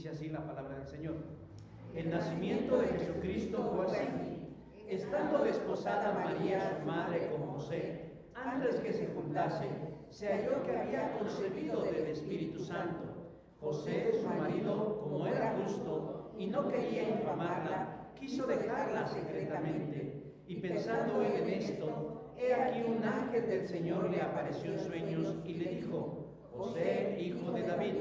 Dice así la palabra del Señor. El nacimiento de Jesucristo fue así. Estando desposada María, su madre, con José, antes que se juntase, se halló que había concebido del Espíritu Santo. José, su marido, como era justo y no quería infamarla, quiso dejarla secretamente. Y pensando él en esto, he aquí un ángel del Señor le apareció en sueños y le dijo: José, hijo de David,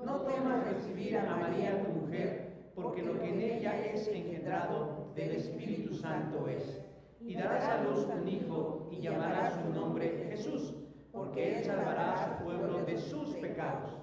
no temas recibir a María tu mujer, porque lo que en ella es engendrado del Espíritu Santo es. Y darás a luz un hijo y llamarás su nombre Jesús, porque él salvará a su pueblo de sus pecados.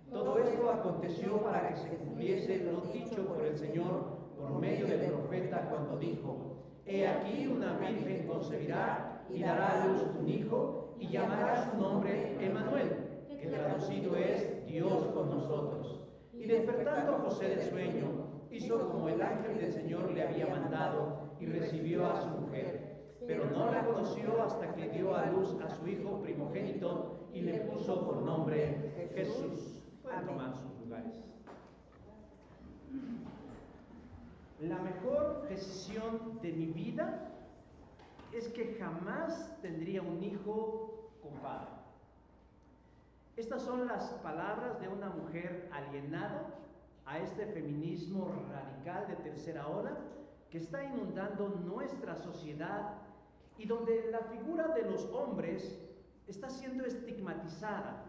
Todo esto aconteció para que se cumpliese lo dicho por el Señor por medio del profeta cuando dijo: He aquí una virgen concebirá y dará a luz un hijo y llamará su nombre Emmanuel, que traducido es Dios con nosotros. Y despertando José del sueño, hizo como el ángel del Señor le había mandado y recibió a su mujer. Pero no la conoció hasta que dio a luz a su hijo primogénito y le puso por nombre Jesús. Pueden tomar sus lugares. La mejor decisión de mi vida es que jamás tendría un hijo con padre. Estas son las palabras de una mujer alienada a este feminismo radical de tercera ola que está inundando nuestra sociedad y donde la figura de los hombres está siendo estigmatizada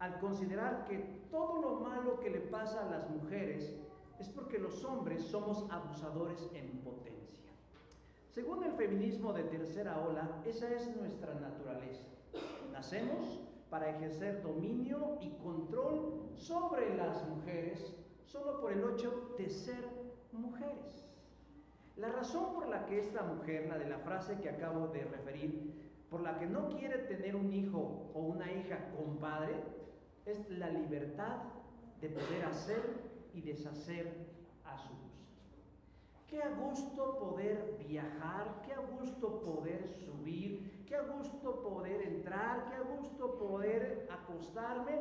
al considerar que todo lo malo que le pasa a las mujeres es porque los hombres somos abusadores en potencia. Según el feminismo de tercera ola, esa es nuestra naturaleza. Nacemos para ejercer dominio y control sobre las mujeres solo por el hecho de ser mujeres. La razón por la que esta mujer, la de la frase que acabo de referir, por la que no quiere tener un hijo o una hija con padre, es la libertad de poder hacer y deshacer a su gusto. Qué a gusto poder viajar, qué a gusto poder subir, qué a gusto poder entrar, qué a gusto poder acostarme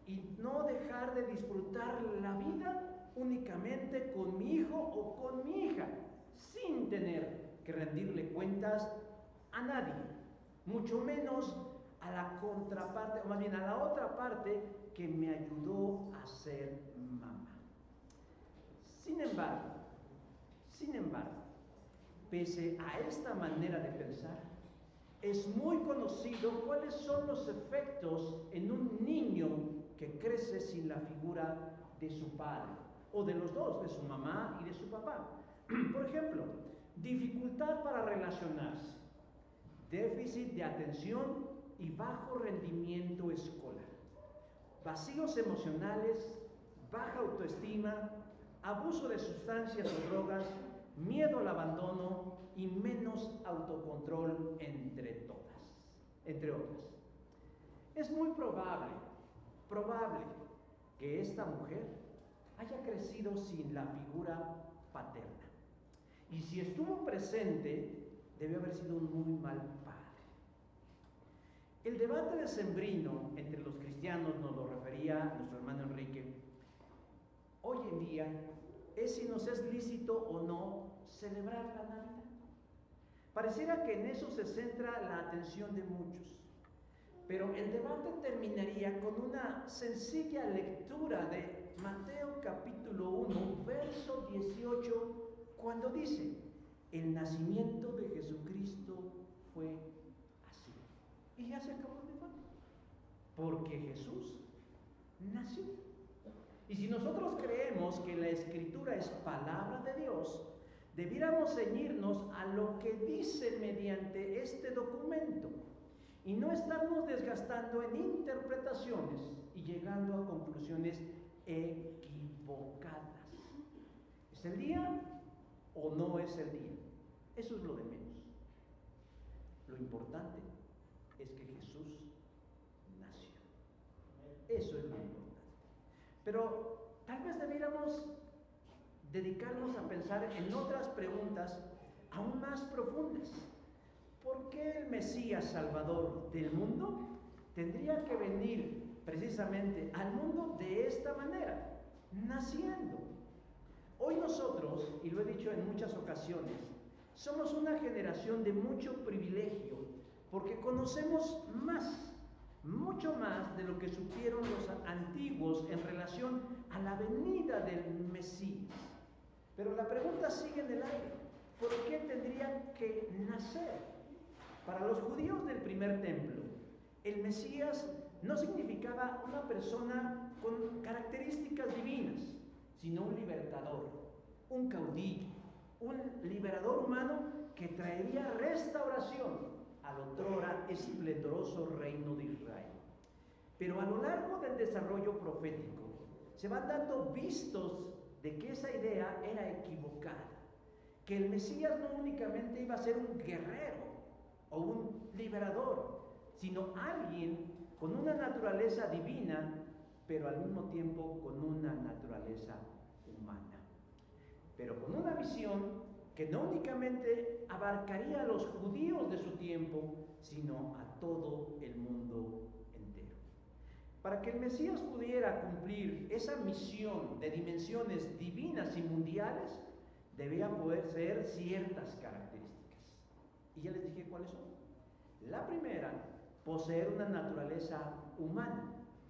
y no dejar de disfrutar la vida únicamente con mi hijo o con mi hija, sin tener que rendirle cuentas a nadie, mucho menos a la contraparte, o más bien a la otra parte que me ayudó a ser mamá. Sin embargo, pese a esta manera de pensar, es muy conocido cuáles son los efectos en un niño que crece sin la figura de su padre, o de los dos, de su mamá y de su papá. Por ejemplo, dificultad para relacionarse, déficit de atención y bajo rendimiento escolar, vacíos emocionales, baja autoestima, abuso de sustancias o drogas, miedo al abandono y menos autocontrol, entre otras. Es muy probable que esta mujer haya crecido sin la figura paterna. Y si estuvo presente, debe haber sido un muy mal padre. El debate decembrino entre los cristianos, nos lo refería nuestro hermano Enrique, hoy en día es si nos es lícito o no celebrar la Navidad. Pareciera que en eso se centra la atención de muchos, pero el debate terminaría con una sencilla lectura de Mateo capítulo 1, verso 18, cuando dice: el nacimiento de Jesucristo fue así. Y ya se acabó el debate, porque Jesús nació. Y si nosotros creemos que la Escritura es palabra de Dios, debiéramos ceñirnos a lo que dice mediante este documento y no estarnos desgastando en interpretaciones y llegando a conclusiones equivocadas. ¿Es el día o no es el día? Eso es lo de menos. Lo importante es que Jesús nació. Eso es lo importante. Pero tal vez debiéramos dedicarnos a pensar en otras preguntas aún más profundas. ¿Por qué el Mesías Salvador del mundo tendría que venir precisamente al mundo de esta manera? naciendo. Hoy nosotros, y lo he dicho en muchas ocasiones, somos una generación de mucho privilegio porque conocemos más, mucho más de lo que supieron los antiguos en relación a la venida del Mesías. Pero la pregunta sigue en el aire: ¿por qué tendría que nacer? Para los judíos del primer templo, el Mesías no significaba una persona con características divinas, sino un libertador, un caudillo, un liberador humano que traería restauración al otrora esplendoroso reino de Israel. Pero a lo largo del desarrollo profético se van dando vistos de que esa idea era equivocada, que el Mesías no únicamente iba a ser un guerrero o un liberador, sino alguien con una naturaleza divina, pero al mismo tiempo con una naturaleza humana. Pero con una visión que no únicamente abarcaría a los judíos de su tiempo, sino a todo el mundo entero. Para que el Mesías pudiera cumplir esa misión de dimensiones divinas y mundiales, debía poseer ciertas características. Y ya les dije cuáles son. La primera, poseer una naturaleza humana,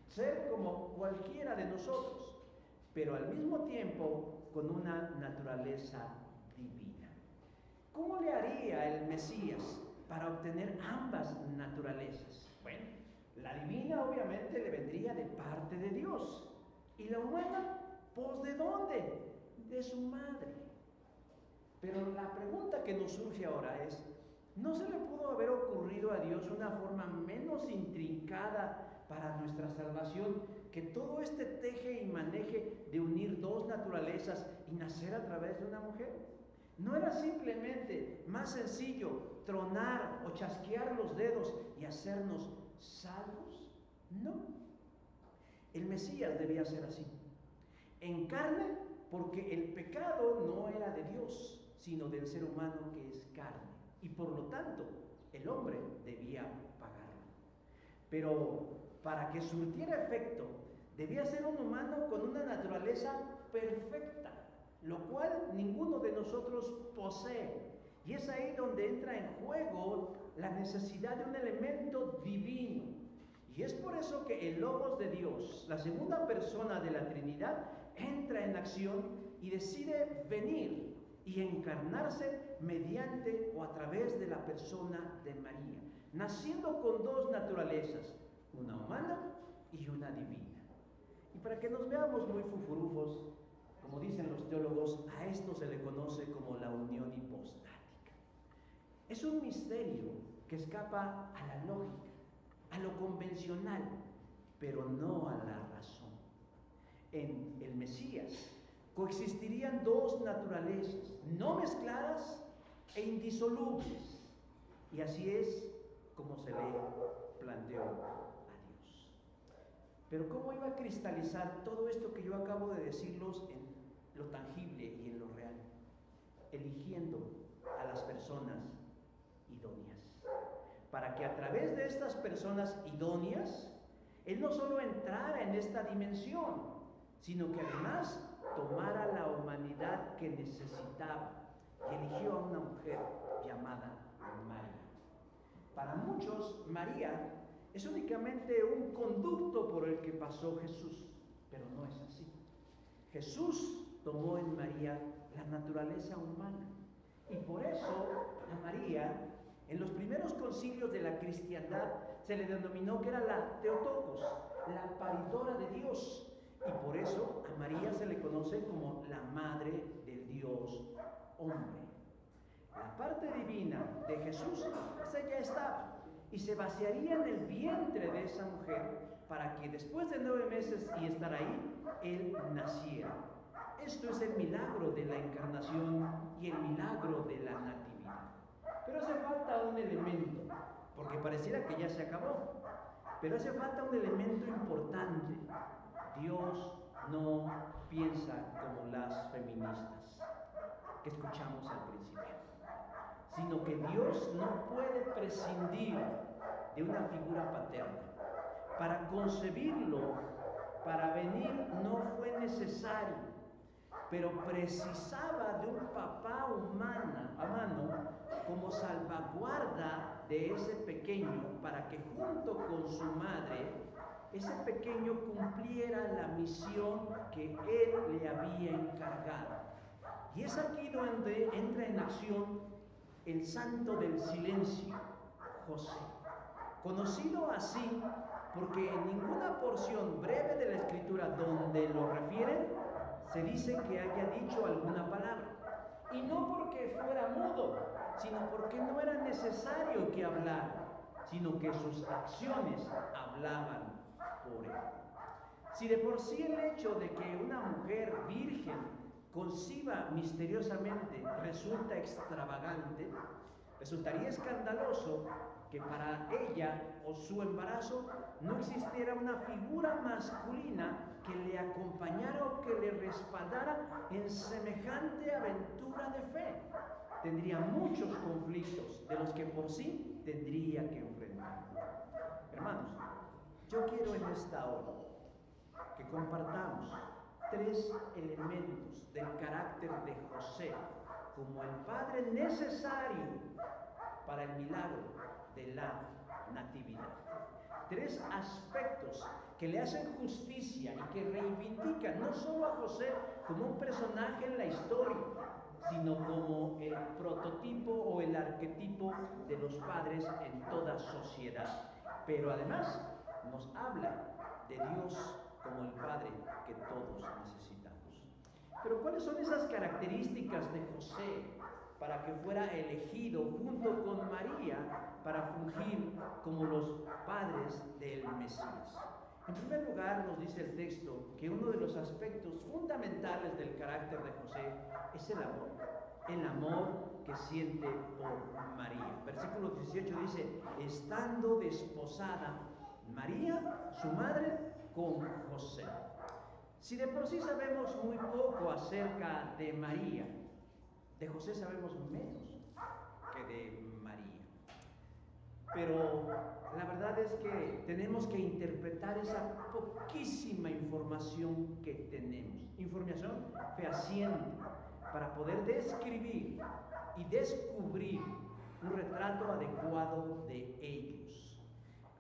ser como cualquiera de nosotros, pero al mismo tiempo con una naturaleza divina. ¿Cómo le haría el Mesías para obtener ambas naturalezas? Bueno, la divina obviamente le vendría de parte de Dios. ¿Y la humana? Pues ¿de dónde? De su madre. Pero la pregunta que nos surge ahora es: ¿no se le pudo haber ocurrido a Dios una forma menos intrincada para nuestra salvación que todo este teje y maneje de unir dos naturalezas y nacer a través de una mujer? ¿No era simplemente más sencillo tronar o chasquear los dedos y hacernos salvos? No. El Mesías debía ser así. En carne, porque el pecado no era de Dios, sino del ser humano que es carne. Y por lo tanto, el hombre debía pagarlo. Pero para que surtiera efecto, debía ser un humano con una naturaleza perfecta, lo cual ninguno de nosotros posee. Y es ahí donde entra en juego la necesidad de un elemento divino. Y es por eso que el Logos de Dios, la segunda persona de la Trinidad, entra en acción y decide venir y encarnarse mediante o a través de la persona de María, naciendo con dos naturalezas, una humana y una divina. Y para que nos veamos muy fufurufos, como dicen los teólogos, a esto se le conoce como la unión hipostática. Es un misterio que escapa a la lógica, a lo convencional, pero no a la razón. En el Mesías coexistirían dos naturalezas, no mezcladas e indisolubles. Y así es como se le planteó a Dios. Pero ¿cómo iba a cristalizar todo esto que yo acabo de decirlos en lo tangible y en lo real? Eligiendo a las personas idóneas, para que a través de estas personas idóneas, Él no solo entrara en esta dimensión, sino que además tomara la humanidad que necesitaba y eligió a una mujer llamada María. Para muchos, María es únicamente un conducto por el que pasó Jesús, pero no es así. Jesús tomó en María la naturaleza humana y por eso a María, en los primeros concilios de la cristiandad, se le denominó que era la Theotokos, la paridora de Dios. Y por eso a María se le conoce como la madre del Dios hombre. La parte divina de Jesús, esa ya estaba, y se vaciaría en el vientre de esa mujer para que después de 9 meses y estar ahí, Él naciera. Esto es el milagro de la encarnación y el milagro de la natividad. Pero hace falta un elemento, porque pareciera que ya se acabó, pero hace falta un elemento importante. Dios no piensa como las feministas que escuchamos al principio, sino que Dios no puede prescindir de una figura paterna. Para concebirlo para venir no fue necesario, pero precisaba de un papá humano como salvaguarda de ese pequeño, para que junto con su madre, ese pequeño cumpliera la misión que él le había encargado. Y es aquí donde entra en acción el santo del silencio, José, conocido así porque en ninguna porción breve de la Escritura donde lo refieren se dice que haya dicho alguna palabra. Y no porque fuera mudo, sino porque no era necesario que hablara, sino que sus acciones hablaban por él. Si de por sí el hecho de que una mujer virgen conciba misteriosamente resulta extravagante, resultaría escandaloso que para ella o su embarazo no existiera una figura masculina que le acompañara o que le respaldara en semejante aventura de fe. Tendría muchos conflictos de los que por sí tendría que enfrentar. Hermanos, yo quiero en esta hora que compartamos 3 elementos del carácter de José como el padre necesario para el milagro de la natividad. 3 aspectos que le hacen justicia y que reivindican no solo a José como un personaje en la historia, sino como el prototipo o el arquetipo de los padres en toda sociedad. Pero además nos habla de Dios como el Padre que todos necesitamos. Pero ¿cuáles son esas características de José para que fuera elegido junto con María para fungir como los padres del Mesías? En primer lugar, nos dice el texto que uno de los aspectos fundamentales del carácter de José es el amor que siente por María. Versículo 18 dice, estando desposada María, su madre, con José. Si de por sí sabemos muy poco acerca de María, de José sabemos menos que de María. Pero la verdad es que tenemos que interpretar esa poquísima información que tenemos, información fehaciente, para poder describir y descubrir un retrato adecuado de ellos.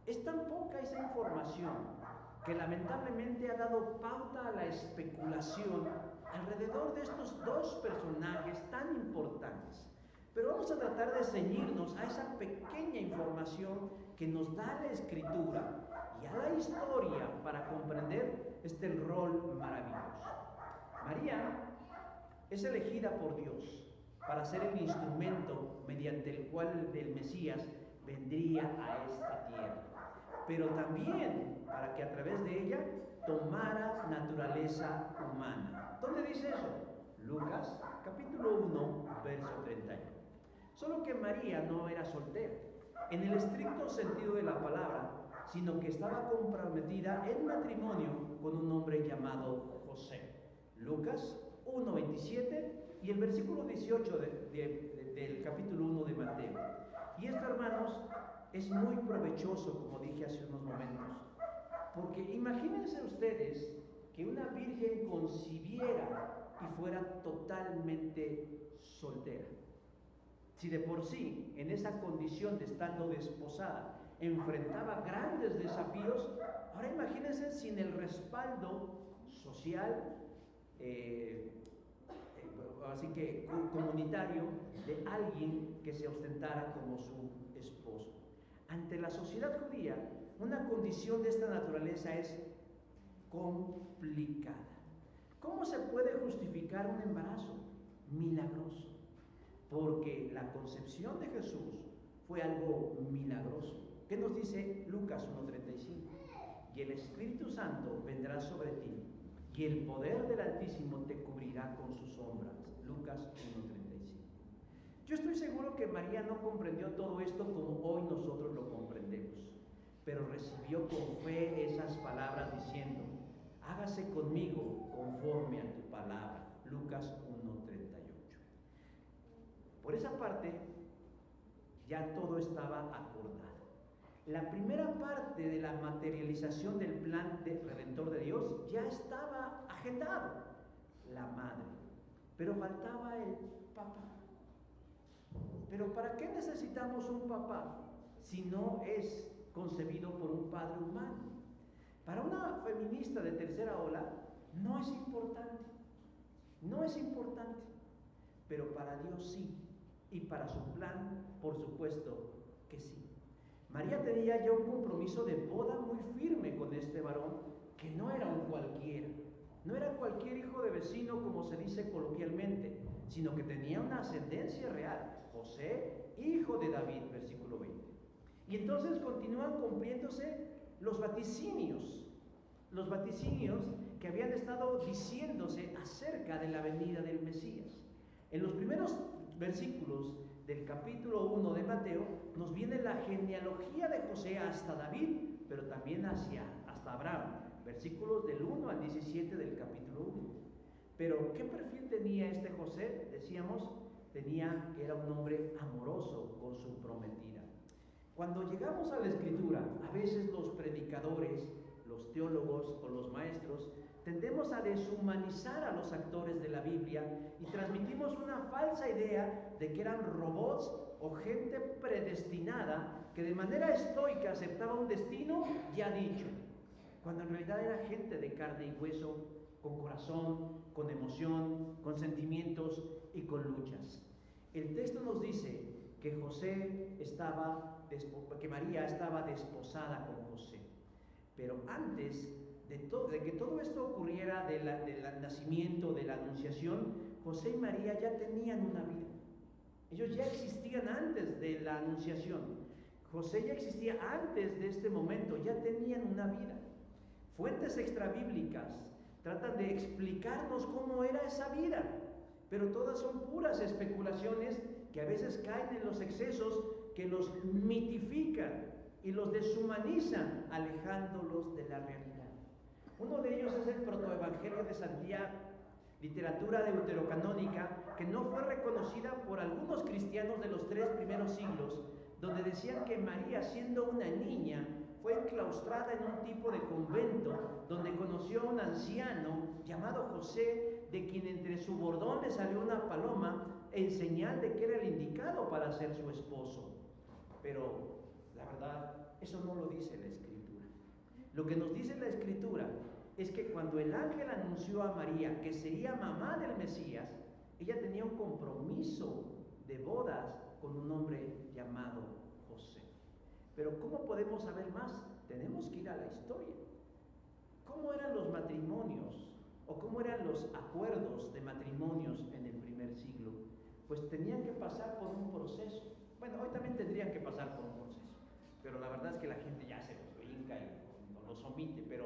Es tan poca esa información que lamentablemente ha dado pauta a la especulación alrededor de estos 2 personajes tan importantes. Pero vamos a tratar de ceñirnos a esa pequeña información que nos da la Escritura y a la historia para comprender este rol maravilloso. María es elegida por Dios para ser el instrumento mediante el cual el Mesías vendría a esta tierra, pero también para que a través de ella tomara naturaleza humana. ¿Dónde dice eso? Lucas capítulo 1, verso 31. Solo que María no era soltera, en el estricto sentido de la palabra, sino que estaba comprometida en matrimonio con un hombre llamado José. Lucas 1:27 y el versículo 18 del capítulo 1 de Mateo. Y esto, hermanos, es muy provechoso, como dije hace unos momentos, porque imagínense ustedes que una virgen concibiera y fuera totalmente soltera. Si de por sí, en esa condición de estando desposada, enfrentaba grandes desafíos, ahora imagínense sin el respaldo social, así que comunitario, de alguien que se ostentara como su esposo. Ante la sociedad judía, una condición de esta naturaleza es complicada. ¿Cómo se puede justificar un embarazo? Milagroso. Porque la concepción de Jesús fue algo milagroso. ¿Qué nos dice Lucas 1:35? Y el Espíritu Santo vendrá sobre ti, y el poder del Altísimo te cubrirá con sus sombras. Lucas 1:35. Yo estoy seguro que María no comprendió todo esto como hoy nosotros lo comprendemos, pero recibió con fe esas palabras diciendo, hágase conmigo conforme a tu palabra. Lucas 1:38. Por esa parte, ya todo estaba acordado. La primera parte de la materialización del plan redentor de Dios ya estaba agendado, la madre, pero faltaba el papá. Pero ¿para qué necesitamos un papá si no es concebido por un padre humano? Para una feminista de tercera ola no es importante, no es importante, pero para Dios sí, y para su plan, por supuesto que sí. María tenía ya un compromiso de boda muy firme con este varón, que no era un cualquiera, no era cualquier hijo de vecino como se dice coloquialmente, sino que tenía una ascendencia real, José, hijo de David, versículo 20. Y entonces continúan cumpliéndose los vaticinios que habían estado diciéndose acerca de la venida del Mesías. En los primeros versículos del capítulo 1 de Mateo nos viene la genealogía de José hasta David, pero también hasta Abraham, versículos del 1 al 17 del capítulo 1. Pero ¿qué perfil tenía este José? Decíamos, tenía que era un hombre amoroso con su prometida. Cuando llegamos a la Escritura, a veces los predicadores, los teólogos o los maestros tendemos a deshumanizar a los actores de la Biblia y transmitimos una falsa idea de que eran robots o gente predestinada que de manera estoica aceptaba un destino ya dicho, cuando en realidad era gente de carne y hueso, con corazón, con emoción, con sentimientos y con luchas. El texto nos dice que María estaba desposada con José. Pero antes de que todo esto ocurriera, del nacimiento, de la anunciación, José y María ya tenían una vida. Ellos ya existían antes de la anunciación. José ya existía antes de este momento, ya tenían una vida. Fuentes extrabíblicas tratan de explicarnos cómo era esa vida, pero todas son puras especulaciones que a veces caen en los excesos que los mitifican y los deshumanizan, alejándolos de la realidad. Uno de ellos es el protoevangelio de Santiago, literatura deuterocanónica que no fue reconocida por algunos cristianos de los 3 primeros siglos, donde decían que María, siendo una niña, fue enclaustrada en un tipo de convento donde conoció a un anciano llamado José, de quien entre su bordón le salió una paloma en señal de que era el indicado para ser su esposo. Pero la verdad, eso no lo dice la Escritura. Lo que nos dice la Escritura es que cuando el ángel anunció a María que sería mamá del Mesías, ella tenía un compromiso de bodas con un hombre llamado José. Pero ¿cómo podemos saber más? Tenemos que ir a la historia. ¿Cómo eran los matrimonios o cómo eran los acuerdos de matrimonios en el primer siglo? Pues tenían que pasar por un proceso. Bueno, hoy también tendrían que pasar por un proceso, pero la verdad es que la gente ya se los brinca y los omite. Pero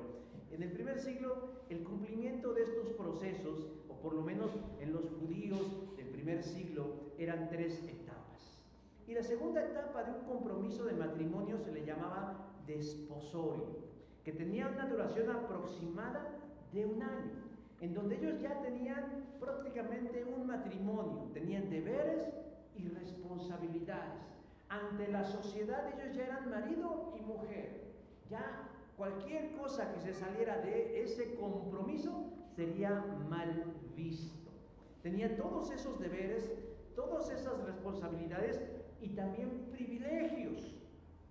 en el primer siglo el cumplimiento de estos procesos, o por lo menos en los judíos del primer siglo, eran 3 etapas. Y la segunda etapa de un compromiso de matrimonio se le llamaba desposorio, que tenía una duración aproximada de 1 año, en donde ellos ya tenían prácticamente un matrimonio, tenían deberes y responsabilidades. Ante la sociedad ellos ya eran marido y mujer. Ya cualquier cosa que se saliera de ese compromiso sería mal visto. Tenían todos esos deberes, todas esas responsabilidades y también privilegios,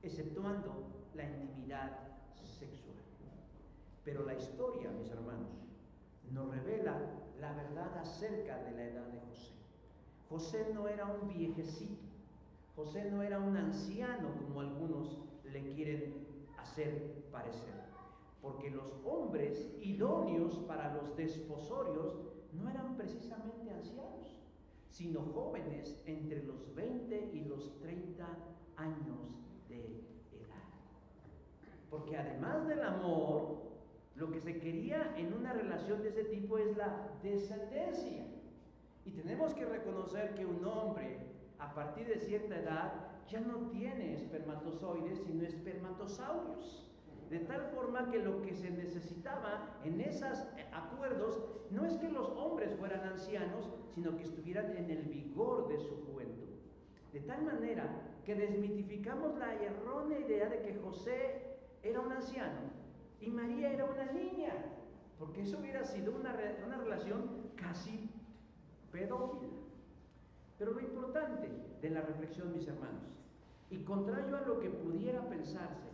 exceptuando la intimidad sexual. Pero la historia, mis hermanos, nos revela la verdad acerca de la edad de José. José no era un viejecito, José no era un anciano como algunos le quieren hacer parecer, porque los hombres idóneos para los desposorios no eran precisamente ancianos, sino jóvenes entre los 20 y los 30 años de edad. Porque además del amor, lo que se quería en una relación de ese tipo es la descendencia. Y tenemos que reconocer que un hombre, a partir de cierta edad, ya no tiene espermatozoides, sino espermatosaurios. De tal forma que lo que se necesitaba en esos acuerdos no es que los hombres fueran ancianos, sino que estuvieran en el vigor de su juventud. de tal manera que desmitificamos la errónea idea de que José era un anciano y María era una niña, porque eso hubiera sido una relación casi pedófila. Pero lo importante de la reflexión, mis hermanos, y contrario a lo que pudiera pensarse,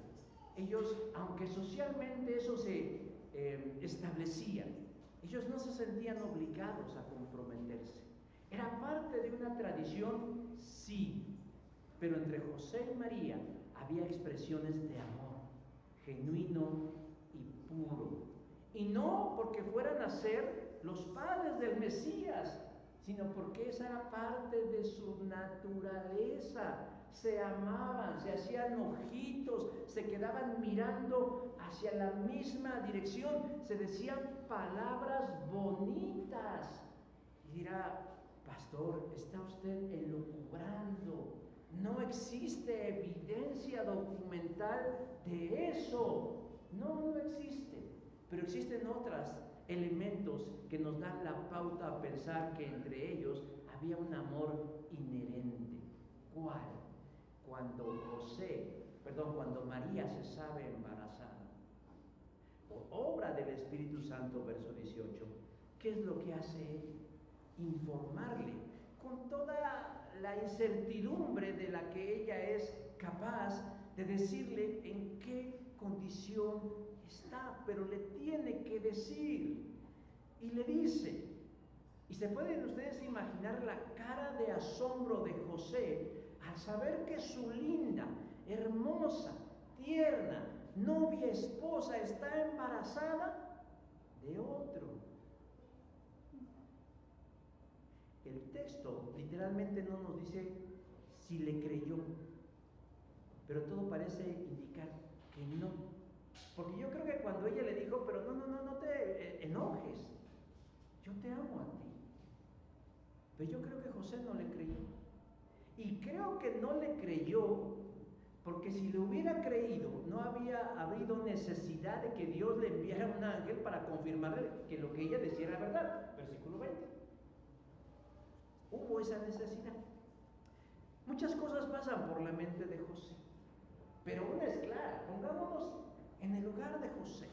ellos, aunque socialmente eso se establecía, ellos no se sentían obligados a comprometerse. Era parte de una tradición, sí, pero entre José y María había expresiones de amor genuino y puro. Y no porque fueran a ser los padres del Mesías, sino porque esa era parte de su naturaleza. Se amaban, se hacían ojitos, se quedaban mirando hacia la misma dirección, se decían palabras bonitas. Y dirá: pastor, está usted elucubrando, no existe evidencia documental de eso. No existe, pero existen otros elementos que nos dan la pauta a pensar que entre ellos había un amor inherente. ¿Cuál? Cuando María se sabe embarazada, por obra del Espíritu Santo, verso 18, ¿qué es lo que hace él? Informarle con toda la incertidumbre de la que ella es capaz de decirle en qué condición está, pero le tiene que decir. Y le dice, y se pueden ustedes imaginar la cara de asombro de José al saber que su linda, hermosa, tierna, novia esposa está embarazada de otro. El texto literalmente no nos dice si le creyó, pero todo parece indicar que no. Porque yo creo que cuando ella le dijo: pero no te enojes, yo te amo a ti. Pero yo creo que José no le creyó. Y creo que no le creyó porque si le hubiera creído, no había habido necesidad de que Dios le enviara un ángel para confirmarle que lo que ella decía era verdad. Versículo 20. Hubo esa necesidad. Muchas cosas pasan por la mente de José, pero una es clara. Pongámonos en el lugar de José.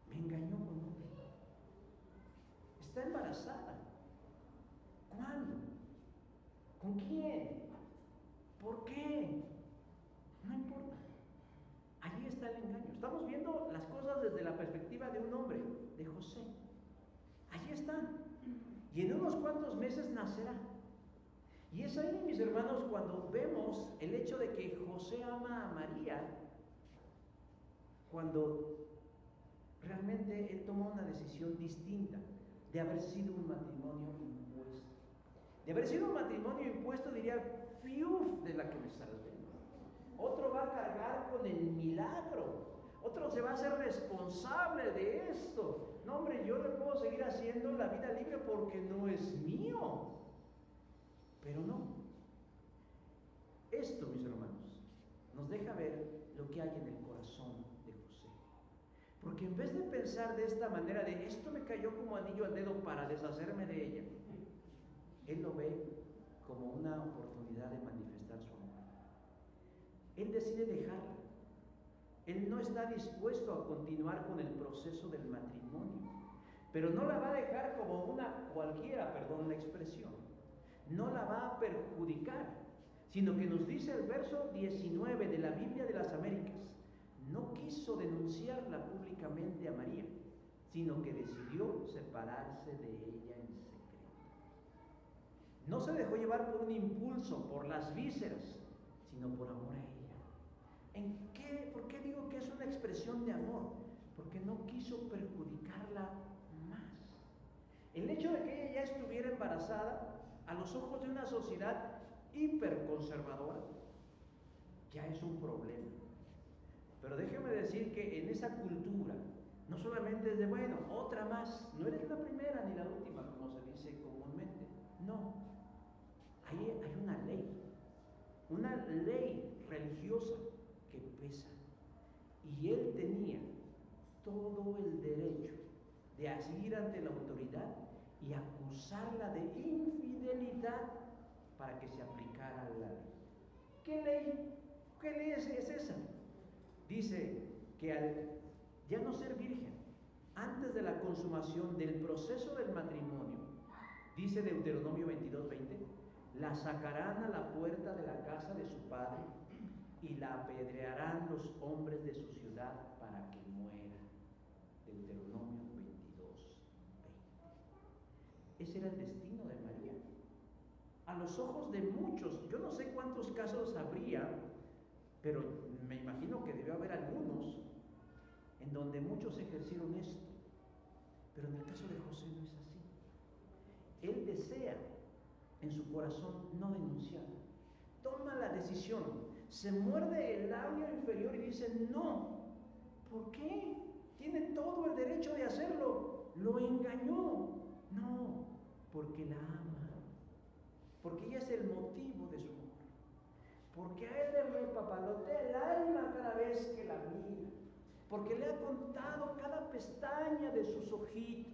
Me engañó con otro. Está embarazada. ¿Cuándo? ¿Con quién? ¿Por qué? No importa. Allí está el engaño. Estamos viendo las cosas desde la perspectiva de un hombre, de José. Allí están. Y en unos cuantos meses nacerá. Y es ahí, mis hermanos, cuando vemos el hecho de que José ama a María, cuando realmente él toma una decisión distinta de haber sido un matrimonio impuesto. De haber sido un matrimonio impuesto, diría: fiuf de la que me salvé. Otro va a cargar con el milagro. Otro se va a hacer responsable de esto. No, hombre, yo le puedo seguir haciendo la vida libre porque no es mío. Pero no. Esto, mis hermanos, nos deja ver lo que hay en el corazón de José. Porque en vez de pensar de esta manera de esto me cayó como anillo al dedo para deshacerme de ella, él lo ve como una oportunidad de manifestar su amor. Él decide dejarla. Él no está dispuesto a continuar con el proceso del matrimonio, pero no la va a dejar como una cualquiera, perdón la expresión. No la va a perjudicar, sino que nos dice el verso 19 de la Biblia de las Américas: no quiso denunciarla públicamente a María, sino que decidió separarse de ella en secreto. No se dejó llevar por un impulso, por las vísceras, sino por amor a ella. ¿Por qué digo que es una expresión de amor? Porque no quiso perjudicarla más. El hecho de que ella ya estuviera embarazada, a los ojos de una sociedad hiperconservadora, ya es un problema. Pero déjeme decir que en esa cultura, no solamente es de, bueno, otra más, no eres la primera ni la última, como se dice comúnmente. No, ahí hay una ley religiosa que pesa. Y él tenía todo el derecho de asir ante la autoridad y acusarla de infidelidad para que se aplicara la ley. ¿Qué ley? ¿Qué ley es esa? Dice que al ya no ser virgen, antes de la consumación del proceso del matrimonio, dice Deuteronomio 22:20, la sacarán a la puerta de la casa de su padre y la apedrearán los hombres de su ciudad para que muera. Deuteronomio 22:20. Ese era el destino de María. A los ojos de muchos, yo no sé cuántos casos habría, pero me imagino que debió haber algunos en donde muchos ejercieron esto. Pero en el caso de José no es así. Él desea en su corazón no denunciar. Toma la decisión, se muerde el labio inferior y dice no. ¿Por qué? Tiene todo el derecho de hacerlo. Lo engañó. No, porque la ama. Porque ella es el motivo de su amor. Porque a él le repapalotea el alma cada vez que la mira. Porque le ha contado cada pestaña de sus ojitos.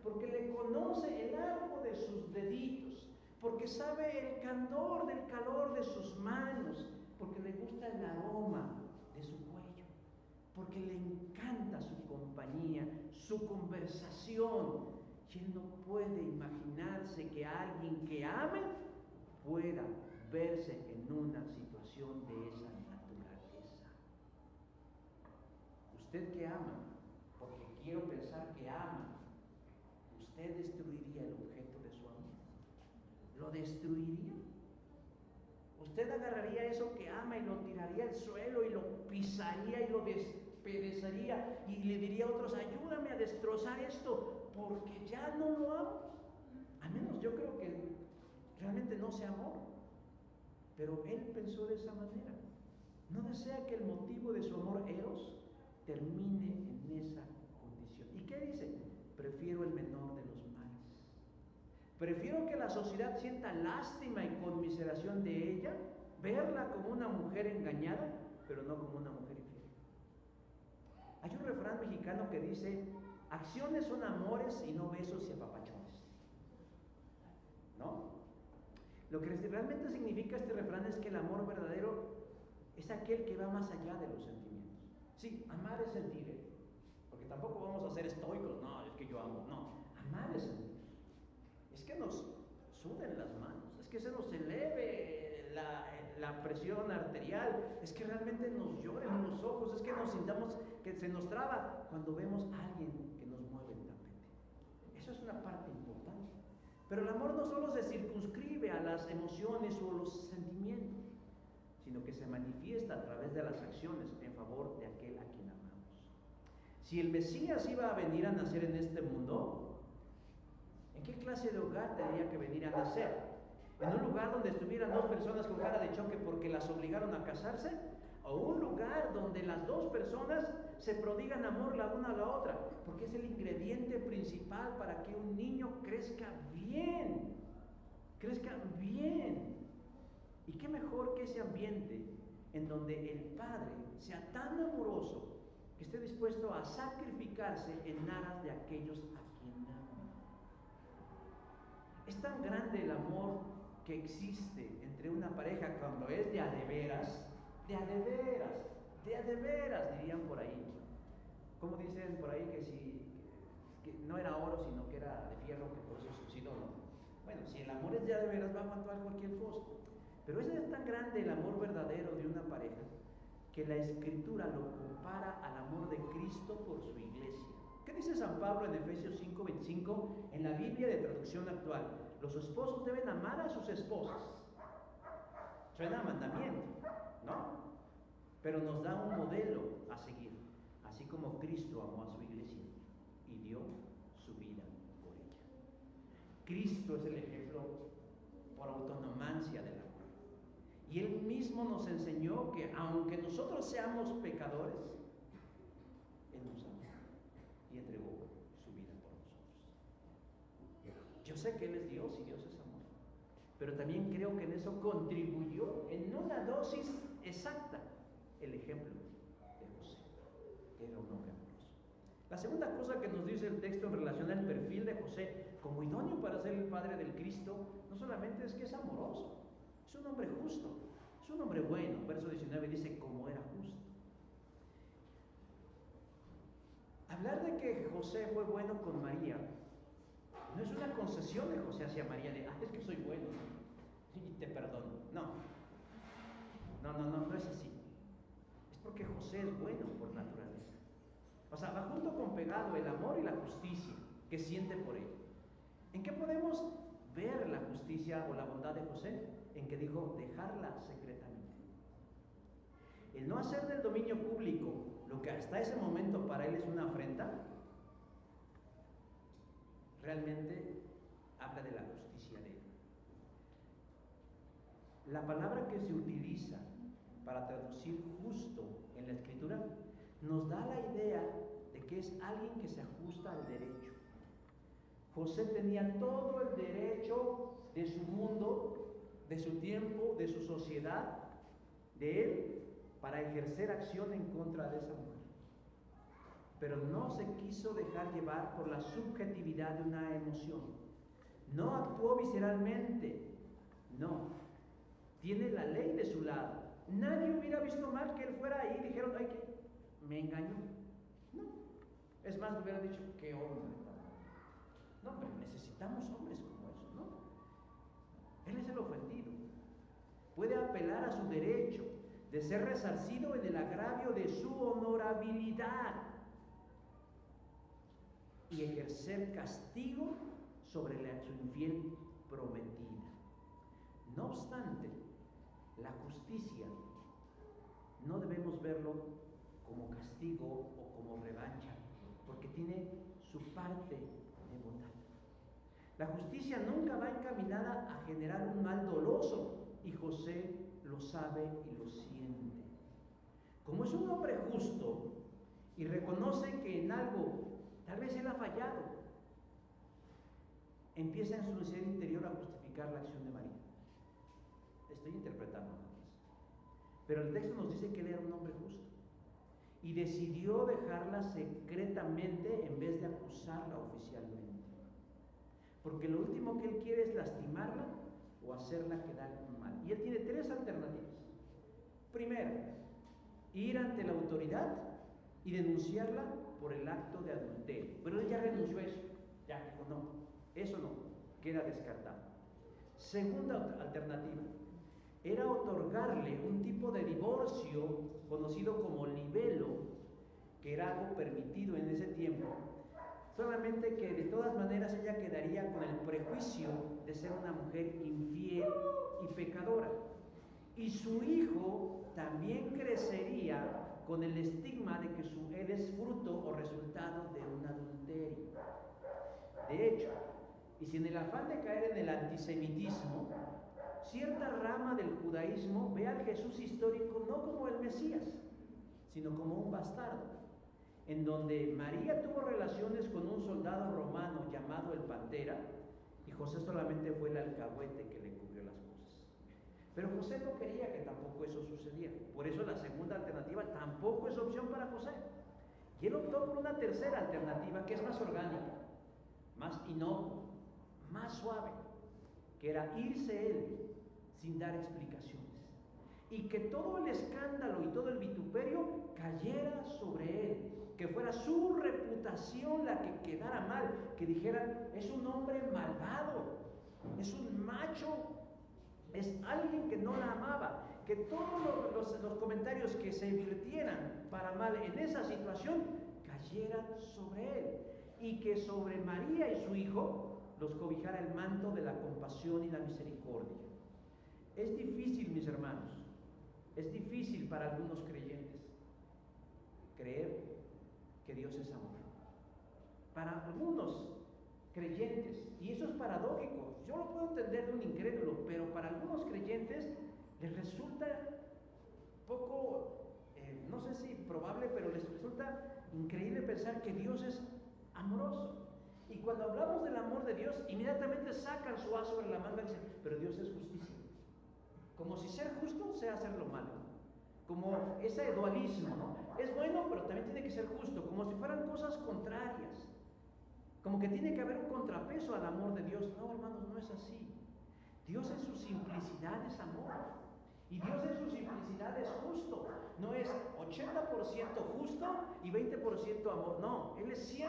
Porque le conoce el arco de sus deditos. Porque sabe el candor del calor de sus manos. Porque le gusta el aroma de su cuello. Porque le encanta su compañía, su conversación. Y él no puede imaginarse que alguien que ame pueda verse en una situación de esa naturaleza. Usted que ama, porque quiero pensar que ama, ¿usted destruiría el objeto de su amor? ¿Lo destruiría? ¿Usted agarraría eso que ama y lo tiraría al suelo y lo pisaría y lo despedazaría y le diría a otros, ayúdame a destrozar esto porque ya no lo amo? Al menos yo creo que realmente no sea amor, pero él pensó de esa manera. No desea que el motivo de su amor, Eros, termine en esa condición. ¿Y qué dice? Prefiero el menor de los males. Prefiero que la sociedad sienta lástima y conmiseración de ella, verla como una mujer engañada, pero no como una mujer infiel. Hay un refrán mexicano que dice, acciones son amores y no besos y apapachones. ¿No? Lo que realmente significa este refrán es que el amor verdadero es aquel que va más allá de los sentimientos. Sí, amar es sentir, porque tampoco vamos a ser estoicos, no, es que yo amo, no, amar es sentir. Es que nos suden las manos, es que se nos eleve la presión arterial, es que realmente nos lloren los ojos, es que nos sintamos que se nos traba cuando vemos a alguien que nos mueve el tapete. Eso es una parte importante. Pero el amor no solo se circunscribe a las emociones o los sentimientos, sino que se manifiesta a través de las acciones en favor de aquel a quien amamos. Si el Mesías iba a venir a nacer en este mundo, ¿en qué clase de hogar tendría que venir a nacer? ¿En un lugar donde estuvieran dos personas con cara de choque porque las obligaron a casarse? ¿O un lugar donde las dos personas se prodigan amor la una a la otra? Porque es el ingrediente principal para que un niño crezca bien. Crezca bien. ¿Y qué mejor que ese ambiente en donde el padre sea tan amoroso que esté dispuesto a sacrificarse en aras de aquellos a quien ama? Es tan grande el amor que existe entre una pareja cuando es de a de veras, dirían por ahí. ¿Cómo dicen por ahí que no era oro, sino que era de fierro, que por eso suicidó, ¿no? Bueno, si el amor es de a de veras, va a aguantar cualquier cosa. Pero ese es tan grande el amor verdadero de una pareja que la Escritura lo compara al amor de Cristo por su iglesia. ¿Qué dice San Pablo en Efesios 5:25 en la Biblia de traducción actual? Los esposos deben amar a sus esposas. Suena a mandamiento, ¿no? Pero nos da un modelo a seguir, así como Cristo amó a su iglesia y dio su vida por ella. Cristo es el ejemplo por autonomancia del amor. Y Él mismo nos enseñó que aunque nosotros seamos pecadores, Él nos amó y entregó su vida por nosotros. Yo sé que Él es Dios y Dios es amor, pero también creo que en eso contribuyó en una dosis exacta el ejemplo de José, que era un hombre amoroso. La segunda cosa que nos dice el texto en relación al perfil de José como idóneo para para ser el padre del Cristo, no solamente es que es amoroso, es un hombre justo, es un hombre bueno. Verso 19 dice, como era justo. Hablar de que José fue bueno con María no es una concesión de José hacia María de, es que soy bueno y te perdono. No es así. Es porque José es bueno por naturaleza. O sea, va junto con pegado el amor y la justicia que siente por él. ¿En qué podemos ver la justicia o la bondad de José? En que dijo, dejarla secretamente. El no hacer del dominio público lo que hasta ese momento para él es una afrenta, realmente habla de la justicia de él. La palabra que se utiliza para traducir justo en la Escritura nos da la idea de que es alguien que se ajusta al derecho. José tenía todo el derecho de su mundo, de su tiempo, de su sociedad, de él, para ejercer acción en contra de esa mujer. Pero no se quiso dejar llevar por la subjetividad de una emoción. No actuó visceralmente. No. Tiene la ley de su lado. Nadie hubiera visto mal que él fuera ahí y dijeron, ay, que me engañó. No. Es más, hubiera dicho, qué hombre. No, pero necesitamos hombres como esos, ¿no? Él es el ofendido. Puede apelar a su derecho de ser resarcido en el agravio de su honorabilidad y ejercer castigo sobre su infiel prometida. No obstante, la justicia no debemos verlo como castigo o como revancha, porque tiene su parte de bondad. La justicia nunca va encaminada a generar un mal doloso, y José lo sabe y lo siente. Como es un hombre justo y reconoce que en algo tal vez él ha fallado, empieza en su ser interior a justificar la acción de María. Estoy interpretando nada más. Pero el texto nos dice que él era un hombre justo y decidió dejarla secretamente en vez de acusarla oficialmente. Porque lo último que él quiere es lastimarla o hacerla quedar mal. Y él tiene tres alternativas. Primero, ir ante la autoridad y denunciarla por el acto de adulterio. Pero él ya renunció a eso. Ya dijo, no, eso no, queda descartado. Segunda alternativa, era otorgarle un tipo de divorcio conocido como libelo, que era algo permitido en ese tiempo, solamente que de todas maneras ella quedaría con el prejuicio de ser una mujer infiel y pecadora. Y su hijo también crecería con el estigma de que él es fruto o resultado de un adulterio. De hecho, y sin el afán de caer en el antisemitismo, cierta rama del judaísmo ve al Jesús histórico no como el Mesías, sino como un bastardo, en donde María tuvo relaciones con un soldado romano llamado el Pantera, y José solamente fue el alcahuete que le cubrió las cosas. Pero José no quería que tampoco eso sucediera. Por eso la segunda alternativa tampoco es opción para José. Y él optó por una tercera alternativa que es más orgánica, más inocua, más suave, que era irse él sin dar explicaciones. Y que todo el escándalo y todo el vituperio cayera sobre él. Que fuera su reputación la que quedara mal. Que dijeran, es un hombre malvado, es un macho, es alguien que no la amaba. Que todos los comentarios que se virtieran para mal en esa situación cayeran sobre él. Y que sobre María y su hijo los cobijara el manto de la compasión y la misericordia. Es difícil, mis hermanos, es difícil para algunos creyentes creer que Dios es amor. Para algunos creyentes, y eso es paradójico, yo lo puedo entender de un incrédulo, pero para algunos creyentes les resulta poco, no sé si probable, pero les resulta increíble pensar que Dios es amoroso. Y cuando hablamos del amor de Dios, inmediatamente sacan su as sobre la manga y dicen, pero Dios es justicia. Como si ser justo sea hacer lo malo. Como ese dualismo, ¿no? Es bueno, pero también tiene que ser justo, como si fueran cosas contrarias. Como que tiene que haber un contrapeso al amor de Dios. No, hermanos, no es así. Dios en su simplicidad es amor. Y Dios en su simplicidad es justo. No es 80% justo y 20% amor. No, Él es 100%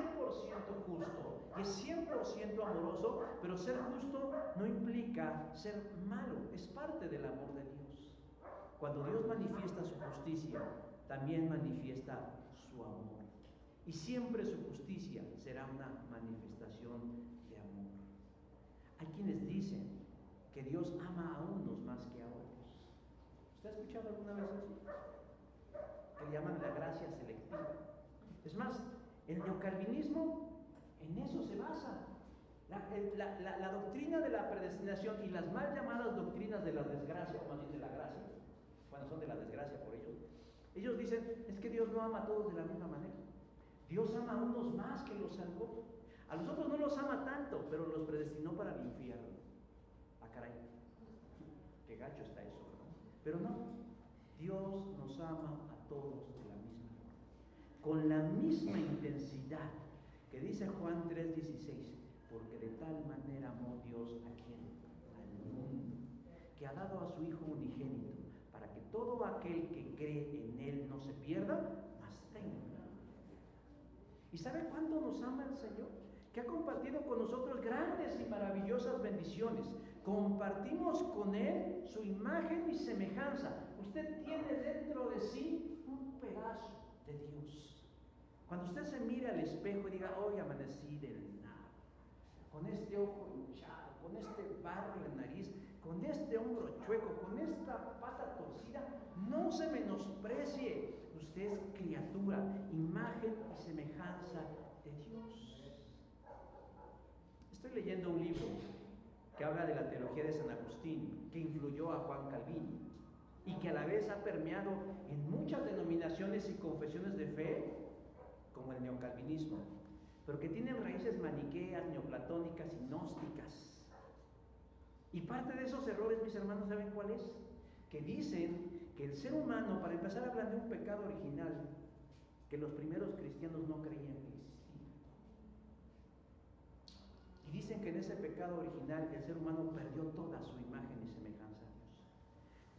justo y es 100% amoroso, pero ser justo no implica ser malo. Es parte del amor de Dios. Cuando Dios manifiesta su justicia, también manifiesta su amor. Y siempre su justicia será una manifestación de amor. Hay quienes dicen que Dios ama a unos más que a otros. ¿Usted ha escuchado alguna vez eso? Que le llaman la gracia selectiva. Es más, el neocalvinismo en eso se basa. La doctrina de la predestinación y las mal llamadas doctrinas de la desgracia, o más bien de la gracia, bueno, son de la desgracia por ellos. Ellos dicen, es que Dios no ama a todos de la misma manera. Dios ama a unos más que los salvó. A los otros no los ama tanto, pero los predestinó para el infierno. Ah, caray, qué gacho está eso, ¿no? Pero no, Dios nos ama a todos de la misma forma, con la misma intensidad que dice Juan 3:16, porque de tal manera amó Dios a quien, al mundo, que ha dado a su Hijo unigénito, para que todo aquel que cree en Él no se pierda, mas tenga. ¿Y sabe cuánto nos ama el Señor? Que ha compartido con nosotros grandes y maravillosas bendiciones. Compartimos con Él su imagen y semejanza. Usted tiene dentro de sí un pedazo de Dios. Cuando usted se mire al espejo y diga, hoy amanecí del nada, con este ojo hinchado, con este barro en la nariz, con este hombro chueco, con esta pata torcida, no se menosprecie. Usted es criatura, imagen y semejanza de Dios. Estoy leyendo un libro que habla de la teología de San Agustín, que influyó a Juan Calvino y que a la vez ha permeado en muchas denominaciones y confesiones de fe, como el neocalvinismo, pero que tienen raíces maniqueas, neoplatónicas y gnósticas. Y parte de esos errores, mis hermanos, ¿saben cuál es? Que dicen que el ser humano, para empezar, hablan de un pecado original que los primeros cristianos no creían que existía. Y dicen que en ese pecado original el ser humano perdió toda su imagen y semejanza a Dios.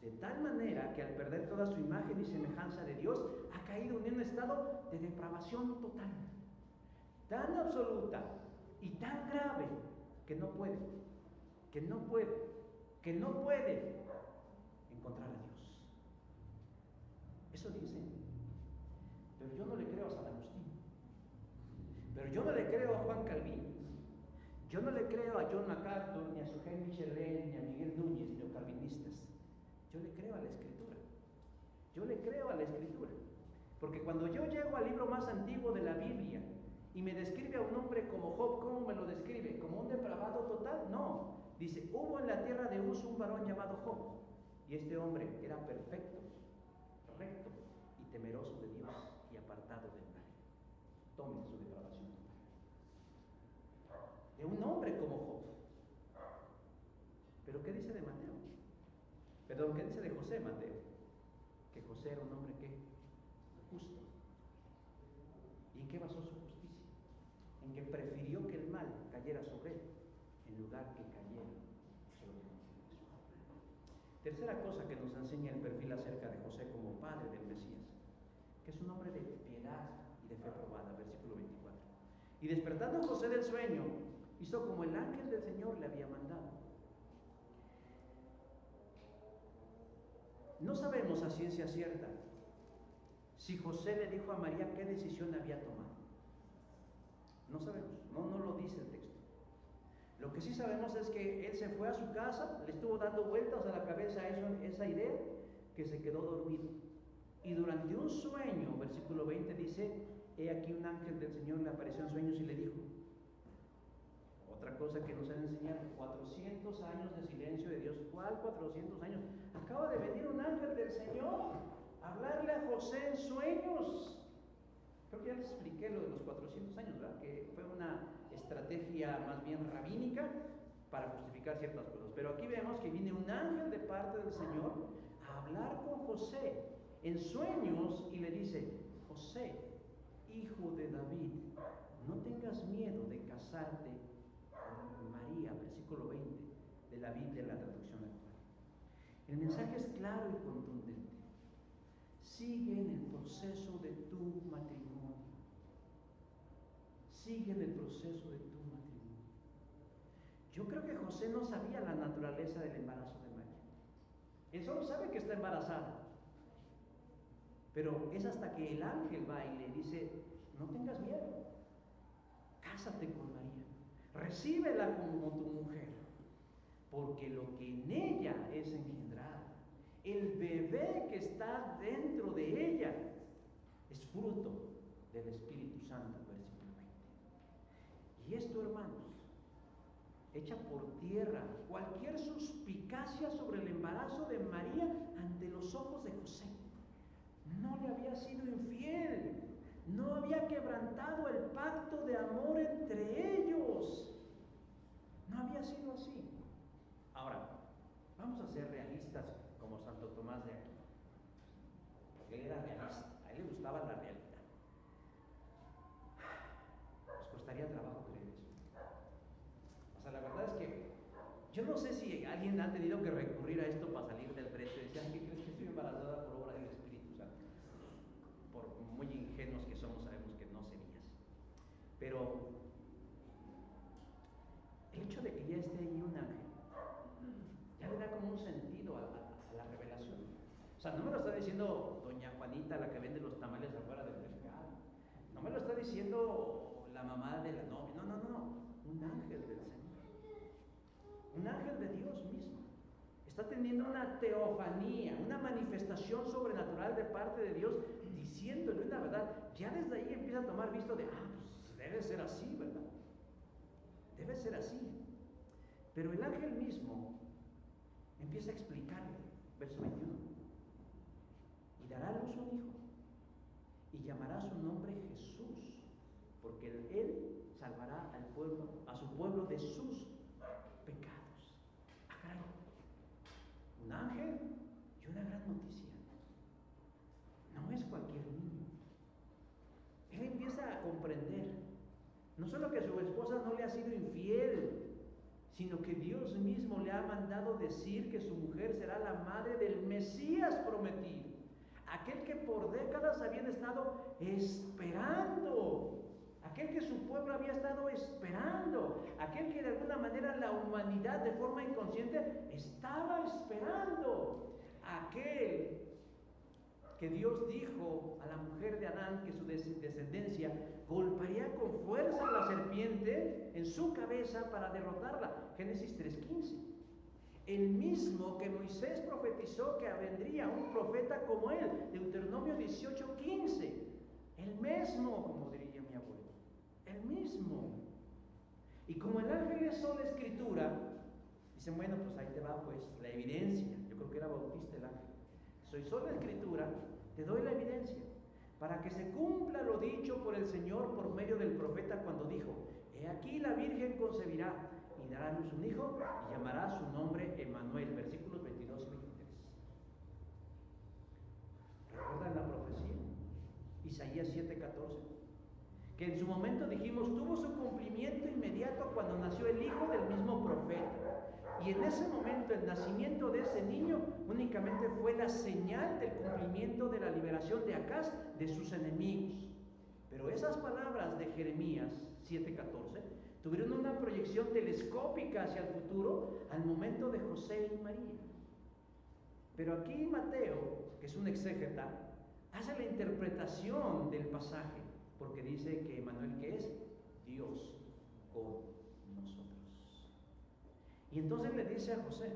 De tal manera que al perder toda su imagen y semejanza de Dios, ha caído en un estado de depravación total, tan absoluta y tan grave que no puede encontrar a Dios. Eso dicen. Pero yo no le creo a San Agustín. Pero yo no le creo a Juan Calvino. Yo no le creo a John MacArthur, ni a Sujén Michelén, ni a Miguel Núñez, neocalvinistas. Yo le creo a la Escritura. Yo le creo a la Escritura. Porque cuando yo llego al libro más antiguo de la Biblia y me describe a un hombre como Job, ¿cómo me lo describe? ¿Como un depravado total? No. Dice, hubo en la tierra de Uz un varón llamado Job, y este hombre era perfecto, recto y temeroso de Dios y apartado del mal. Tomen su depravación total. De un hombre como Job. ¿Pero qué dice de Mateo? Perdón, ¿qué dice de José, Mateo? Que José era un hombre ¿qué? Justo. ¿Y en qué basó su justicia? En que prefirió que el mal cayera sobre él en lugar que cayera sobre él. Tercera cosa que nos enseña el perfil acerca de José como padre del Mesías, que es un hombre de piedad y de fe probada, versículo 24. Y despertando José del sueño, hizo como el ángel del Señor le había mandado. No sabemos a ciencia cierta si José le dijo a María qué decisión había tomado. No sabemos, no lo dice el texto. Lo que sí sabemos es que él se fue a su casa, le estuvo dando vueltas a la cabeza a esa idea, que se quedó dormido. Y durante un sueño, versículo 20 dice, he aquí un ángel del Señor le apareció en sueños y le dijo. Otra cosa que nos han enseñado, 400 años de silencio de Dios. ¿Cuál 400 años? Acaba de venir un ángel del Señor a hablarle a José en sueños. Creo que ya les expliqué lo de los 400 años, ¿verdad? Que fue una estrategia más bien rabínica para justificar ciertas cosas. Pero aquí vemos que viene un ángel de parte del Señor a hablar con José en sueños y le dice, José, hijo de David, no tengas miedo de casarte con María, versículo 20 de la Biblia, la traducción actual. El mensaje es claro y contundente. Sigue en el proceso de tu matrimonio. Sigue en el proceso de tu matrimonio. Yo creo que José no sabía la naturaleza del embarazo de María. Él solo sabe que está embarazada. Pero es hasta que el ángel va y le dice, no tengas miedo, cásate con María, recíbela como tu mujer, porque lo que en ella es engendrado, el bebé que está dentro de ella, es fruto del Espíritu Santo, versículo 20. Y esto, hermanos, echa por tierra cualquier suspicacia sobre el embarazo de María ante los ojos de José. No le había sido infiel, no había quebrantado el pacto de amor entre ellos, no había sido así. Ahora, vamos a ser realistas como Santo Tomás de Aquino, porque él era realista, a él le gustaba la realidad. Nos costaría trabajo creer eso. O sea, la verdad es que yo no sé si alguien ha tenido que recurrir a esto para salir del brete y decir, ¿qué crees que estoy embarazada por obra del Espíritu Santo? Por muy ingenuos que somos, sabemos que no sería así. Pero el hecho de que ya esté ahí un ángel, ya le da como un sentido a la revelación. O sea, no me lo está diciendo doña Juanita, la que vende los tamales afuera del mercado. No me lo está diciendo la mamá de la novia. No. Un ángel del Señor. Un ángel de Dios mismo. Está teniendo una teofanía, una manifestación sobrenatural de parte de Dios, diciéndole una verdad. Ya desde ahí empieza a tomar visto de, pues debe ser así, ¿verdad? Debe ser así. Pero el ángel mismo empieza a explicarle, verso 21. Y dará a luz un hijo, y llamará su nombre Jesús, porque él salvará al pueblo, a su pueblo de sus pecados. Caray. Un ángel y una gran noticia. No es cualquier niño. Él empieza a comprender no solo que su esposa no le ha sido infiel, sino que Dios mismo le ha mandado decir que su mujer será la madre del Mesías prometido, aquel que por décadas habían estado esperando, aquel que su pueblo había estado esperando, aquel que de alguna manera la humanidad de forma inconsciente estaba esperando, aquel que Dios dijo a la mujer de Adán que su descendencia golpearía con fuerza a la serpiente en su cabeza para derrotarla. Génesis 3:15. El mismo que Moisés profetizó que vendría un profeta como él. Deuteronomio 18:15. El mismo, como diría mi abuelo. El mismo. Y como el ángel es sola escritura, dicen, bueno, pues ahí te va pues la evidencia. Yo creo que era Bautista el ángel. Soy sola escritura, te doy la evidencia, para que se cumpla lo dicho por el Señor por medio del profeta cuando dijo, he aquí la Virgen concebirá y dará a luz un hijo y llamará su nombre Emmanuel, versículos 22 y 23. ¿Recuerdan la profecía? Isaías 7:14, que en su momento dijimos tuvo su cumplimiento inmediato cuando nació el hijo del mismo profeta. Y en ese momento el nacimiento de ese niño únicamente fue la señal del cumplimiento de la liberación de Acaz de sus enemigos. Pero esas palabras de Jeremías 7:14 tuvieron una proyección telescópica hacia el futuro al momento de José y María. Pero aquí Mateo, que es un exégeta, hace la interpretación del pasaje, porque dice que Emmanuel, ¿qué es? Dios con nosotros. Y entonces le dice a José,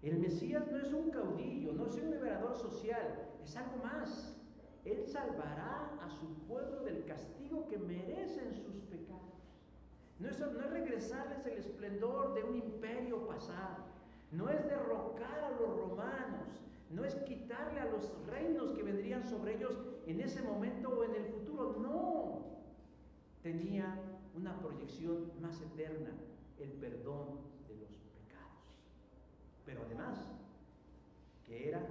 el Mesías no es un caudillo, no es un liberador social, es algo más. Él salvará a su pueblo del castigo que merecen sus pecados. No es regresarles el esplendor de un imperio pasado, no es derrocar a los romanos, no es quitarle a los reinos que vendrían sobre ellos en ese momento o en el futuro, no. Tenía una proyección más eterna, el perdón de los pecados. Pero además, que era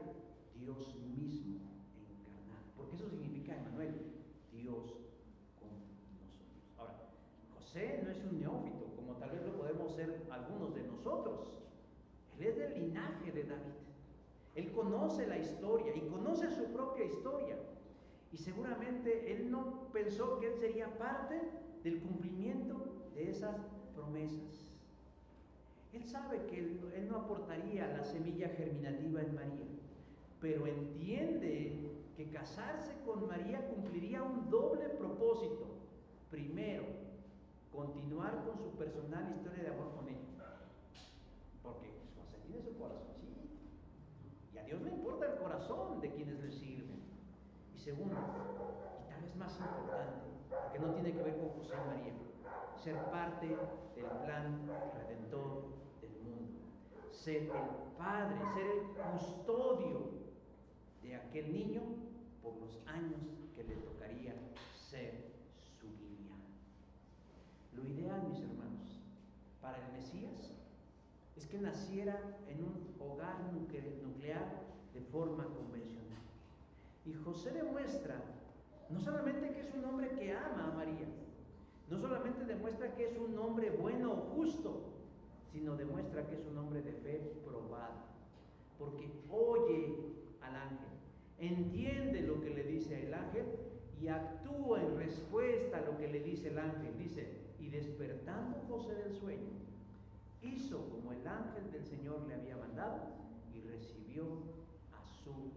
Dios mismo encarnado, porque eso significa, Emmanuel, Dios con nosotros. Ahora, José no es un neófito, como tal vez lo podemos ser algunos de nosotros. Él es del linaje de David. Él conoce la historia y conoce su propia historia. Y seguramente él no pensó que él sería parte del cumplimiento de esas promesas. Él sabe que él no aportaría la semilla germinativa en María, pero entiende que casarse con María cumpliría un doble propósito. Primero, continuar con su personal historia de amor con ella, porque José tiene su corazón, sí, y a Dios le importa el corazón de quienes le sirven. Y segundo, y tal vez más importante, porque no tiene que ver con José y María, ser parte del plan redentor del mundo, ser el padre, ser el custodio de aquel niño por los años que le tocaría ser su guía. Lo ideal, mis hermanos, para el Mesías es que naciera en un hogar nuclear de forma convencional. Y José demuestra no solamente que es un hombre que ama a María, no solamente demuestra que es un hombre bueno o justo, sino demuestra que es un hombre de fe probado, porque oye al ángel, entiende lo que le dice el ángel y actúa en respuesta a lo que le dice el ángel. Dice, y despertando José del sueño, hizo como el ángel del Señor le había mandado y recibió a su mujer.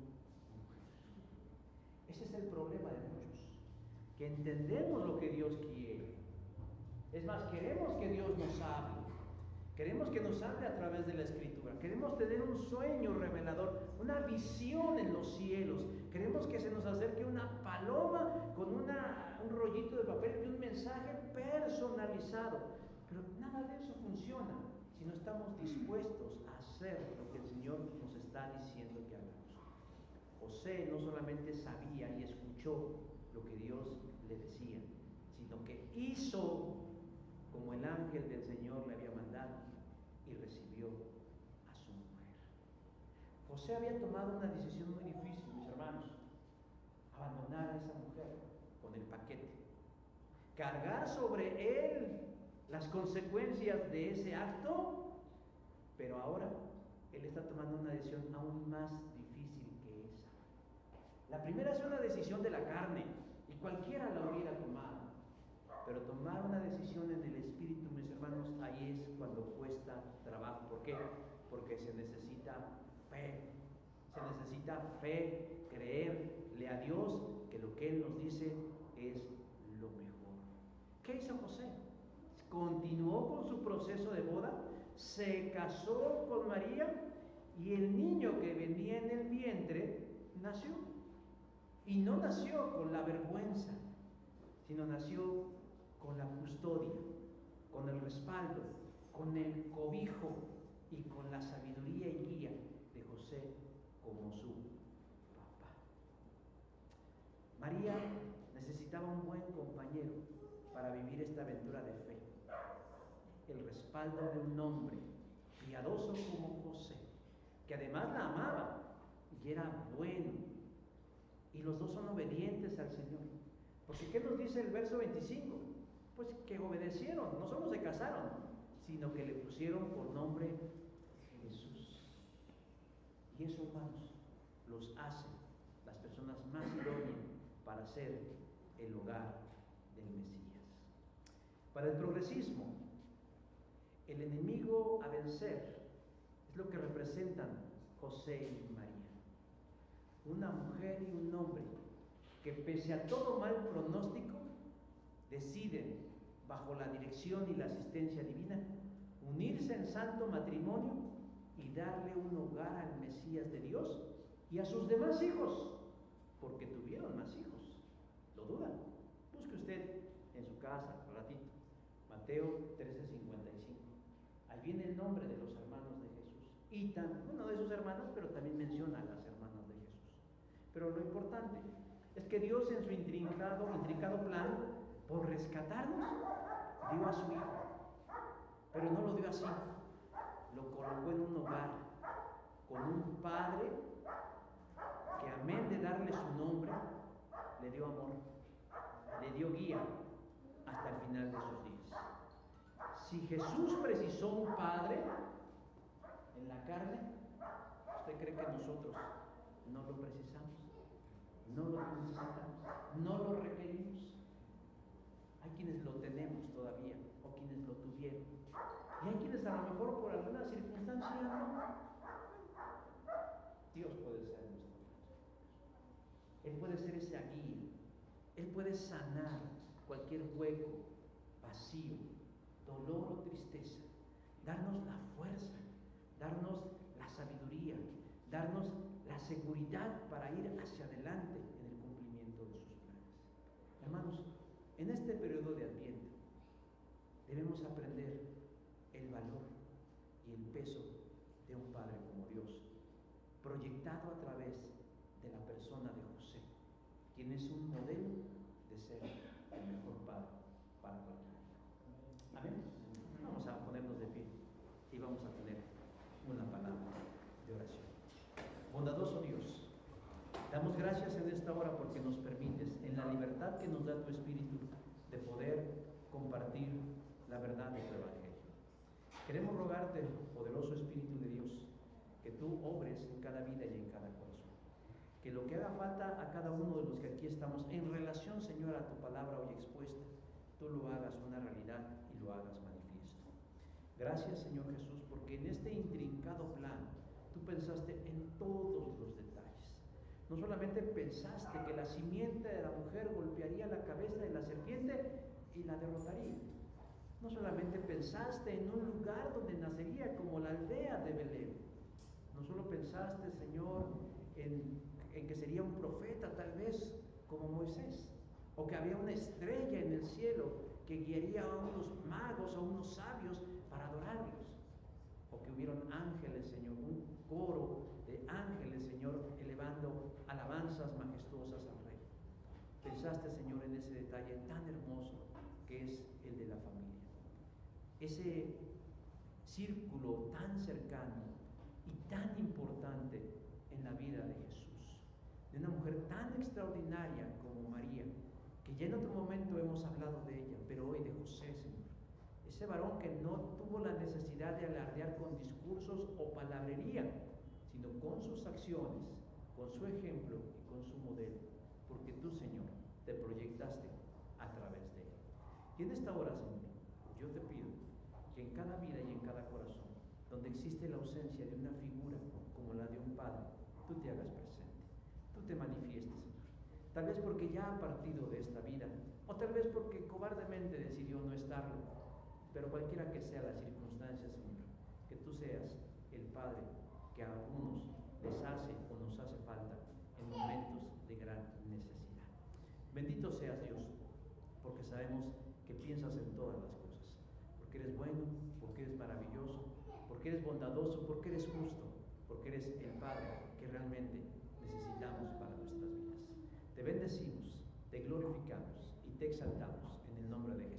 Ese es el problema de muchos, que entendemos lo que Dios quiere. Es más, queremos que Dios nos hable, queremos que nos hable a través de la Escritura, queremos tener un sueño revelador, una visión en los cielos, queremos que se nos acerque una paloma con un rollito de papel y un mensaje personalizado, pero nada de eso funciona si no estamos dispuestos a hacer lo que el Señor nos está diciendo que hagamos. José no solamente sabía y escuchó lo que Dios le decía, sino que hizo como el ángel del Señor le había mandado y recibió a su mujer. José había tomado una decisión muy difícil, mis hermanos: abandonar a esa mujer con el paquete, cargar sobre él las consecuencias de ese acto, pero ahora él está tomando una decisión aún más difícil que esa. La primera es una decisión de la carne y cualquiera la hubiera tomado, pero tomar una decisión en el Espíritu, mis hermanos, ahí es cuando cuesta trabajo. ¿Por qué? Porque se necesita fe. Se necesita fe, creerle a Dios que lo que Él nos dice es lo mejor. ¿Qué hizo José? Continuó con su proceso de boda, se casó con María y el niño que venía en el vientre nació. Y no nació con la vergüenza, sino nació con la custodia, con el respaldo, con el cobijo y con la sabiduría y guía de José como su papá. María necesitaba un buen compañero para vivir esta aventura de fe, el respaldo de un hombre piadoso como José, que además la amaba y era bueno, y los dos son obedientes al Señor. Porque ¿qué nos dice el verso 25? Pues que obedecieron, no solo se casaron, sino que le pusieron por nombre Jesús. Y eso, hermanos, los hace las personas más idóneas para ser el hogar del Mesías. Para el progresismo, el enemigo a vencer es lo que representan José y María. Una mujer y un hombre que, pese a todo mal pronóstico, deciden, bajo la dirección y la asistencia divina, unirse en santo matrimonio y darle un hogar al Mesías de Dios y a sus demás hijos, porque tuvieron más hijos. ¿Lo dudan? Busque usted en su casa, un ratito, Mateo 13:55. Ahí viene el nombre de los hermanos de Jesús. Y uno de sus hermanos, pero también menciona a las hermanas de Jesús. Pero lo importante es que Dios, en su intrincado plan, por rescatarnos, dio a su Hijo. Pero no lo dio así. Lo colocó en un hogar con un Padre que, amén de darle su nombre, le dio amor, le dio guía hasta el final de sus días. Si Jesús precisó un padre en la carne, ¿usted cree que nosotros no lo precisamos? No lo necesitamos, no lo requerimos. Hay quienes lo tenemos todavía, o quienes lo tuvieron. Y hay quienes a lo mejor por alguna circunstancia no. Dios puede ser nuestro Padre. Él puede ser esa guía. Él puede sanar cualquier hueco, vacío, dolor o tristeza. Darnos la fuerza, darnos la sabiduría, darnos la seguridad para ir hacia adelante en el cumplimiento de sus planes. Hermanos, en este periodo de Adviento debemos aprender el valor y el peso de un Padre como Dios, proyectado a través de la persona de José, quien es un modelo de ser el mejor padre para cualquier hijo. Amén. Vamos a ponernos de pie y vamos a tener una palabra de oración. Bondadoso Dios, damos gracias en esta hora porque nos permites, en la libertad que nos da tu Espíritu, de poder compartir la verdad de tu Evangelio. Queremos rogarte, poderoso Espíritu de Dios, que tú obres en cada vida y en cada corazón. Que lo que haga falta a cada uno de los que aquí estamos en relación, Señor, a tu palabra hoy expuesta, tú lo hagas una realidad y lo hagas manifiesto. Gracias, Señor Jesús, porque en este intrincado plan tú pensaste en todos los detalles. No solamente pensaste que la simiente de la mujer golpearía la cabeza de la serpiente y la derrotaría. No solamente pensaste en un lugar donde nacería como la aldea de Belén. No solo pensaste, Señor, en que sería un profeta tal vez como Moisés, o que había una estrella en el cielo que guiaría a unos magos, a unos sabios para adorarlos, o que hubieron ángeles, Señor, un coro de ángeles, Señor, elevando alabanzas majestuosas al Rey. Pensaste, Señor, en ese detalle tan hermoso que es el de la familia. Ese círculo tan cercano y tan importante en la vida de Jesús, de una mujer tan extraordinaria como María, que ya en otro momento hemos hablado de ella, pero hoy de José, Señor, ese varón que no tuvo la necesidad de alardear con discursos o palabrería, sino con sus acciones, con su ejemplo y con su modelo, porque tú, Señor, te proyectaste a través de él. Y en esta hora, Señor, yo te pido que en cada vida y en cada corazón, donde existe la ausencia de una figura como la de un padre, tú te hagas presente, tú te manifiestes, Señor. Tal vez porque ya ha partido de esta vida, o tal vez porque cobardemente decidió no estarlo, pero cualquiera que sea la circunstancia, Señor, que tú seas el Padre que a algunos les hace o nos hace falta en momentos de gran necesidad. Bendito seas, Dios, porque sabemos que piensas en todas las cosas, porque eres bueno, porque eres maravilloso, porque eres bondadoso, porque eres justo, porque eres el Padre que realmente necesitamos para nuestras vidas. Te bendecimos, te glorificamos y te exaltamos en el nombre de Jesús.